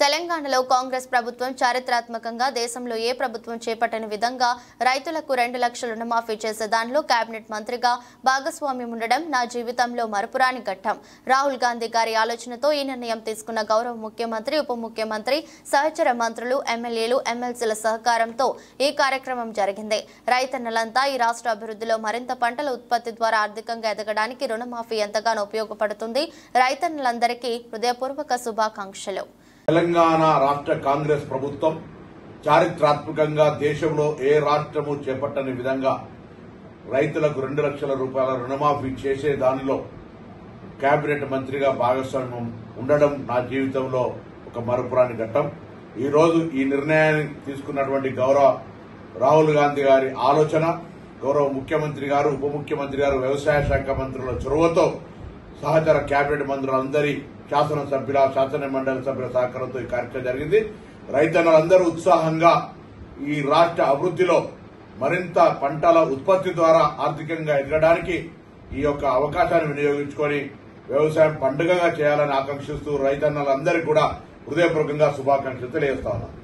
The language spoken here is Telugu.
తెలంగాణలో కాంగ్రెస్ ప్రభుత్వం చారిత్రాత్మకంగా దేశంలో ఏ ప్రభుత్వం చేపట్టని విధంగా రైతులకు 2 లక్షల రుణమాఫీ చేసే దానిలో కేబినెట్ మంత్రిగా భాగస్వామ్యం ఉండడం నా జీవితంలో మరపురాని ఘట్టం. రాహుల్ గాంధీ గారి ఆలోచనతో ఈ నిర్ణయం తీసుకున్న గౌరవ ముఖ్యమంత్రి, ఉప ముఖ్యమంత్రి, సహచర మంత్రులు, ఎమ్మెల్యేలు, ఎమ్మెల్సీల సహకారంతో ఈ కార్యక్రమం జరిగింది. రైతన్నలంతా ఈ రాష్ట్ర అభివృద్ధిలో మరింత పంటల ఉత్పత్తి ద్వారా ఆర్థికంగా ఎదగడానికి రుణమాఫీ ఎంతగానో ఉపయోగపడుతుంది. రైతన్నలందరికీ హృదయపూర్వక శుభాకాంక్షలు. తెలంగాణ రాష్ట్ర కాంగ్రెస్ ప్రభుత్వం చారిత్రాత్మకంగా దేశంలో ఏ రాష్ట్రము చేపట్టని విధంగా రైతులకు 2 లక్షల రూపాయల రుణమాఫీ చేసే దానిలో కేబినెట్ మంత్రిగా భాగస్వామ్యం ఉండడం నా జీవితంలో ఒక మరపురాని ఘట్టం. ఈ రోజు ఈ నిర్ణయాన్ని తీసుకున్నటువంటి గౌరవ రాహుల్ గాంధీ గారి ఆలోచన, గౌరవ ముఖ్యమంత్రి గారు, ఉప ముఖ్యమంత్రి గారు, వ్యవసాయ శాఖ మంత్రుల చొరవతో సహచర కేబినెట్ మంత్రులందరి శాసనసభ్యుల, శాసన మండలి సభ్యుల సహకారంతో ఈ కార్యక్రమం జరిగింది. రైతన్నలందరూ ఉత్సాహంగా ఈ రాష్ట్ర అభివృద్ధిలో మరింత పంటల ఉత్పత్తి ద్వారా ఆర్థికంగా ఎదగడానికి ఈ యొక్క అవకాశాన్ని వినియోగించుకొని వ్యవసాయం పండుగగా చేయాలని ఆకాంక్షిస్తూ రైతన్నలందరికీ కూడా హృదయపూర్వకంగా శుభాకాంక్షలు తెలియజేస్తా ఉన్నాను.